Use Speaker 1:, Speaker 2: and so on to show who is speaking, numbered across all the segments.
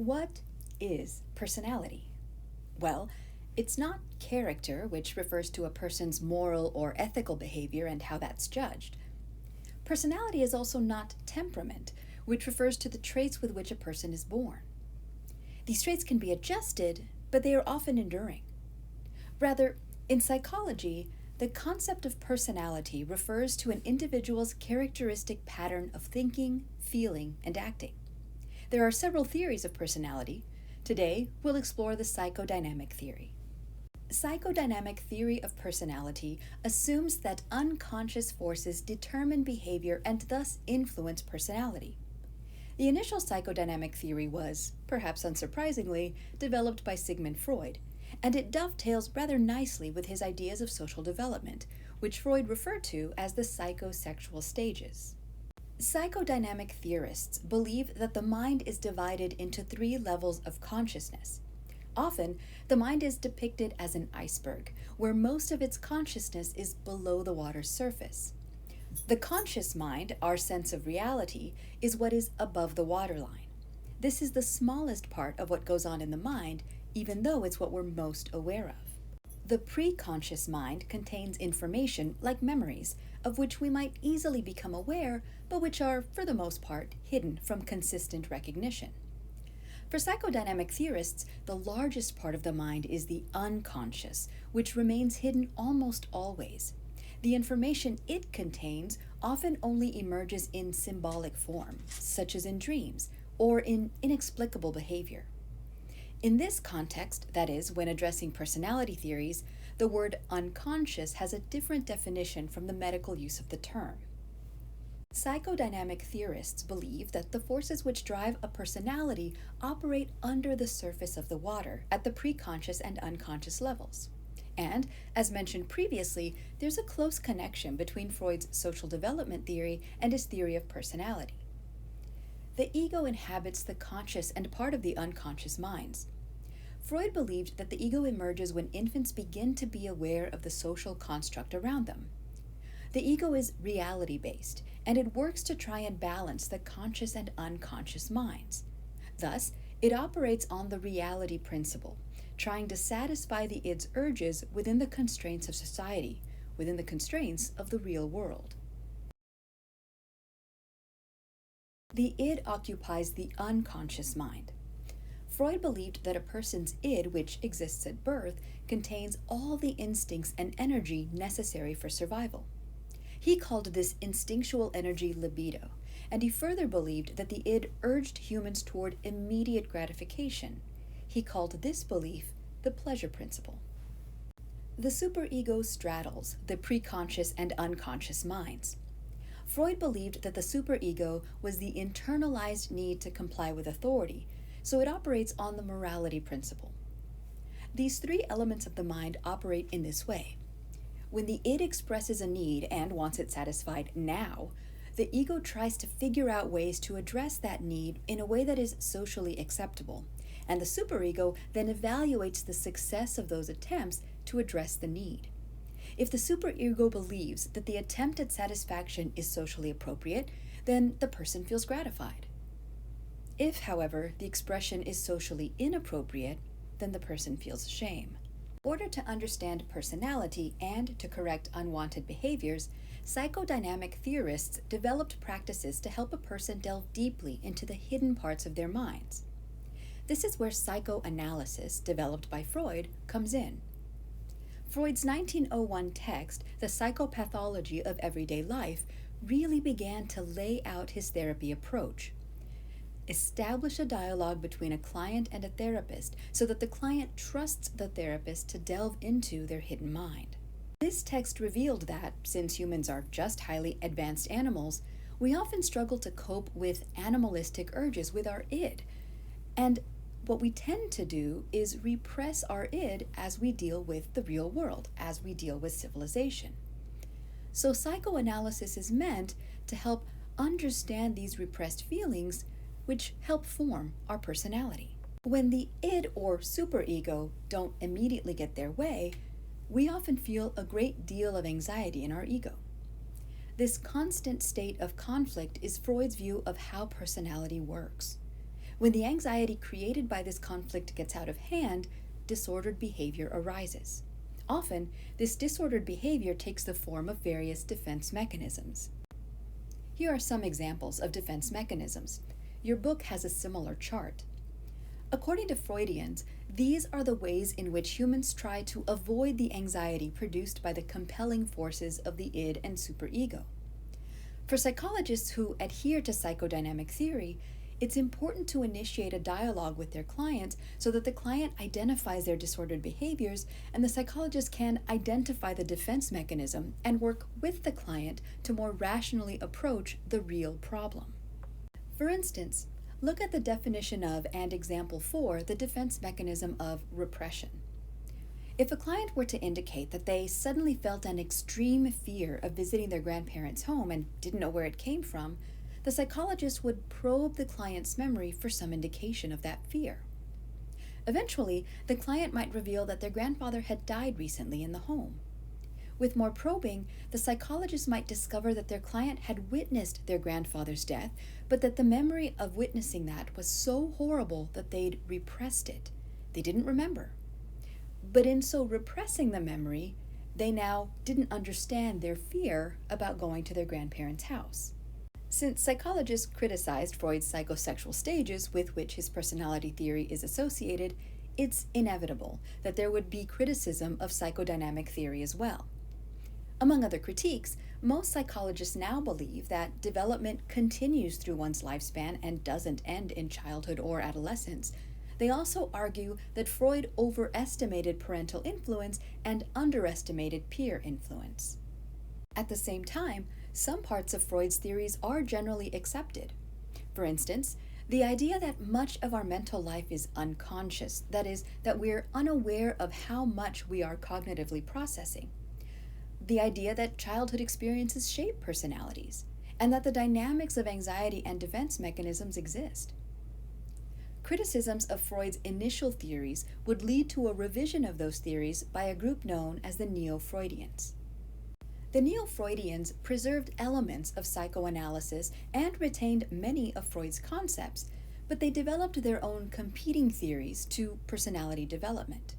Speaker 1: What is personality? Well, it's not character, which refers to a person's moral or ethical behavior and how that's judged. Personality is also not temperament, which refers to the traits with which a person is born. These traits can be adjusted, but they are often enduring. Rather, in psychology, the concept of personality refers to an individual's characteristic pattern of thinking, feeling, and acting. There are several theories of personality. Today, we'll explore the psychodynamic theory. Psychodynamic theory of personality assumes that unconscious forces determine behavior and thus influence personality. The initial psychodynamic theory was, perhaps unsurprisingly, developed by Sigmund Freud, and it dovetails rather nicely with his ideas of social development, which Freud referred to as the psychosexual stages. Psychodynamic theorists believe that the mind is divided into 3 levels of consciousness. Often, the mind is depicted as an iceberg, where most of its consciousness is below the water's surface. The conscious mind, our sense of reality, is what is above the waterline. This is the smallest part of what goes on in the mind, even though it's what we're most aware of. The pre-conscious mind contains information, like memories, of which we might easily become aware, but which are, for the most part, hidden from consistent recognition. For psychodynamic theorists, the largest part of the mind is the unconscious, which remains hidden almost always. The information it contains often only emerges in symbolic form, such as in dreams, or in inexplicable behavior. In this context, that is, when addressing personality theories, the word unconscious has a different definition from the medical use of the term. Psychodynamic theorists believe that the forces which drive a personality operate under the surface of the water at the preconscious and unconscious levels. And, as mentioned previously, there's a close connection between Freud's social development theory and his theory of personality. The ego inhabits the conscious and part of the unconscious minds. Freud believed that the ego emerges when infants begin to be aware of the social construct around them. The ego is reality-based, and it works to try and balance the conscious and unconscious minds. Thus, it operates on the reality principle, trying to satisfy the id's urges within the constraints of society, within the constraints of the real world. The id occupies the unconscious mind. Freud believed that a person's id, which exists at birth, contains all the instincts and energy necessary for survival. He called this instinctual energy libido, and he further believed that the id urged humans toward immediate gratification. He called this belief the pleasure principle. The superego straddles the preconscious and unconscious minds. Freud believed that the superego was the internalized need to comply with authority, so it operates on the morality principle. These 3 elements of the mind operate in this way. When the id expresses a need and wants it satisfied now, the ego tries to figure out ways to address that need in a way that is socially acceptable, and the superego then evaluates the success of those attempts to address the need. If the superego believes that the attempt at satisfaction is socially appropriate, then the person feels gratified. If, however, the expression is socially inappropriate, then the person feels shame. In order to understand personality and to correct unwanted behaviors, psychodynamic theorists developed practices to help a person delve deeply into the hidden parts of their minds. This is where psychoanalysis, developed by Freud, comes in. Freud's 1901 text, The Psychopathology of Everyday Life, really began to lay out his therapy approach. Establish a dialogue between a client and a therapist so that the client trusts the therapist to delve into their hidden mind. This text revealed that, since humans are just highly advanced animals, we often struggle to cope with animalistic urges with our id, and what we tend to do is repress our id as we deal with the real world, as we deal with civilization. So psychoanalysis is meant to help understand these repressed feelings, which help form our personality. When the id or superego don't immediately get their way, we often feel a great deal of anxiety in our ego. This constant state of conflict is Freud's view of how personality works. When the anxiety created by this conflict gets out of hand, disordered behavior arises. Often, this disordered behavior takes the form of various defense mechanisms. Here are some examples of defense mechanisms. Your book has a similar chart. According to Freudians, these are the ways in which humans try to avoid the anxiety produced by the compelling forces of the id and superego. For psychologists who adhere to psychodynamic theory, it's important to initiate a dialogue with their client so that the client identifies their disordered behaviors and the psychologist can identify the defense mechanism and work with the client to more rationally approach the real problem. For instance, look at the definition of and example for the defense mechanism of repression. If a client were to indicate that they suddenly felt an extreme fear of visiting their grandparents' home and didn't know where it came from, the psychologist would probe the client's memory for some indication of that fear. Eventually, the client might reveal that their grandfather had died recently in the home. With more probing, the psychologist might discover that their client had witnessed their grandfather's death, but that the memory of witnessing that was so horrible that they'd repressed it. They didn't remember. But in so repressing the memory, they now didn't understand their fear about going to their grandparents' house. Since psychologists criticized Freud's psychosexual stages with which his personality theory is associated, it's inevitable that there would be criticism of psychodynamic theory as well. Among other critiques, most psychologists now believe that development continues through one's lifespan and doesn't end in childhood or adolescence. They also argue that Freud overestimated parental influence and underestimated peer influence. At the same time, some parts of Freud's theories are generally accepted. For instance, the idea that much of our mental life is unconscious, that is, that we're unaware of how much we are cognitively processing. The idea that childhood experiences shape personalities, and that the dynamics of anxiety and defense mechanisms exist. Criticisms of Freud's initial theories would lead to a revision of those theories by a group known as the Neo-Freudians. The Neo-Freudians preserved elements of psychoanalysis and retained many of Freud's concepts, but they developed their own competing theories to personality development.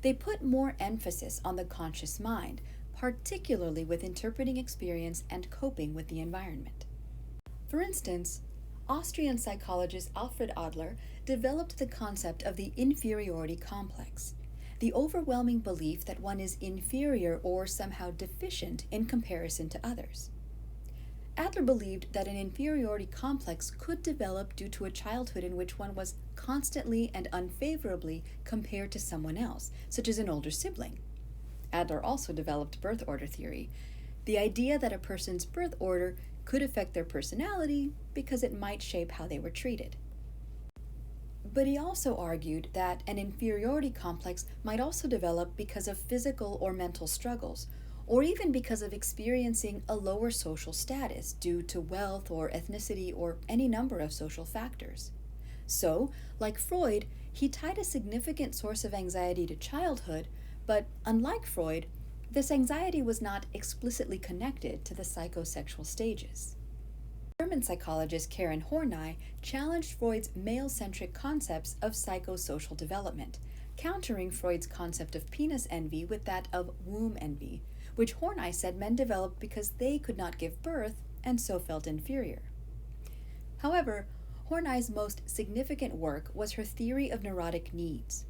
Speaker 1: They put more emphasis on the conscious mind, particularly with interpreting experience and coping with the environment. For instance, Austrian psychologist Alfred Adler developed the concept of the Inferiority Complex, the overwhelming belief that one is inferior or somehow deficient in comparison to others. Adler believed that an inferiority complex could develop due to a childhood in which one was constantly and unfavorably compared to someone else, such as an older sibling. Adler also developed birth order theory, the idea that a person's birth order could affect their personality because it might shape how they were treated. But he also argued that an inferiority complex might also develop because of physical or mental struggles, or even because of experiencing a lower social status due to wealth or ethnicity or any number of social factors. So, like Freud, he tied a significant source of anxiety to childhood, but unlike Freud, this anxiety was not explicitly connected to the psychosexual stages. German psychologist Karen Horney challenged Freud's male-centric concepts of psychosocial development, countering Freud's concept of penis envy with that of womb envy, which Horney said men developed because they could not give birth and so felt inferior. However, Horney's most significant work was her theory of neurotic needs.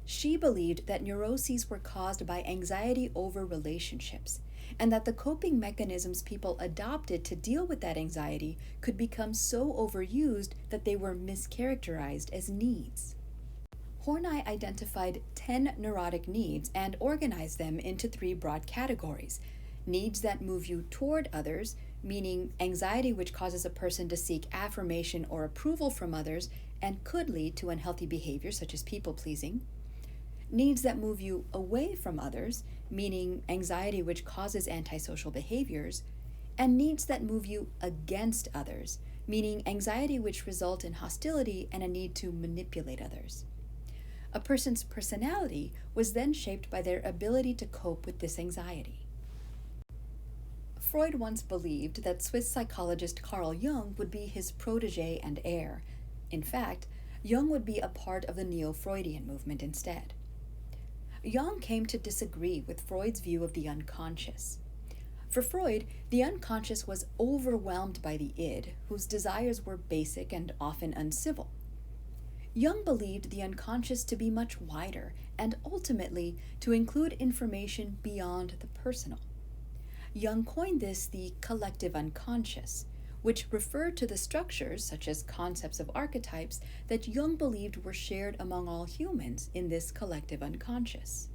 Speaker 1: She believed that neuroses were caused by anxiety over relationships, and that the coping mechanisms people adopted to deal with that anxiety could become so overused that they were mischaracterized as needs. Horney identified 10 neurotic needs and organized them into 3 broad categories: needs that move you toward others, meaning anxiety which causes a person to seek affirmation or approval from others and could lead to unhealthy behavior such as people-pleasing; needs that move you away from others, meaning anxiety which causes antisocial behaviors; and needs that move you against others, meaning anxiety which result in hostility and a need to manipulate others. A person's personality was then shaped by their ability to cope with this anxiety. Freud once believed that Swiss psychologist Carl Jung would be his protege and heir. In fact, Jung would be a part of the Neo-Freudian movement instead. Jung came to disagree with Freud's view of the unconscious. For Freud, the unconscious was overwhelmed by the id, whose desires were basic and often uncivil. Jung believed the unconscious to be much wider and ultimately to include information beyond the personal. Jung coined this the collective unconscious, which referred to the structures, such as concepts of archetypes, that Jung believed were shared among all humans in this collective unconscious.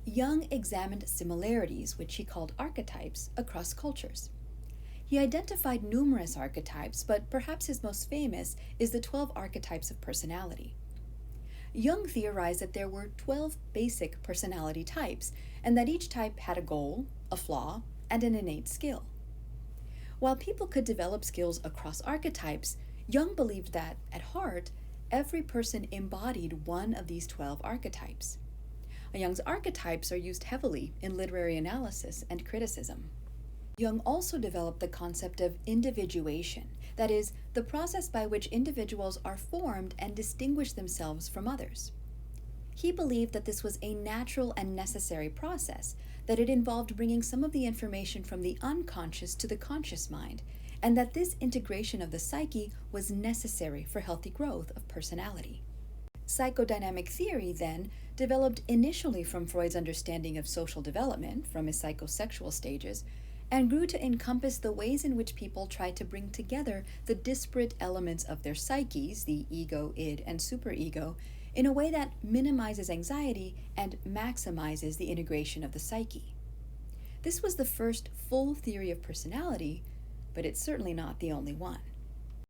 Speaker 1: Jung examined similarities, which he called archetypes, across cultures. He identified numerous archetypes, but perhaps his most famous is the 12 Archetypes of Personality. Jung theorized that there were 12 basic personality types, and that each type had a goal, a flaw, and an innate skill. While people could develop skills across archetypes, Jung believed that, at heart, every person embodied one of these 12 archetypes. Jung's archetypes are used heavily in literary analysis and criticism. Jung also developed the concept of individuation, that is, the process by which individuals are formed and distinguish themselves from others. He believed that this was a natural and necessary process, that it involved bringing some of the information from the unconscious to the conscious mind, and that this integration of the psyche was necessary for healthy growth of personality. Psychodynamic theory, then, developed initially from Freud's understanding of social development, from his psychosexual stages, and grew to encompass the ways in which people try to bring together the disparate elements of their psyches, the ego, id, and superego, in a way that minimizes anxiety and maximizes the integration of the psyche. This was the first full theory of personality, but it's certainly not the only one.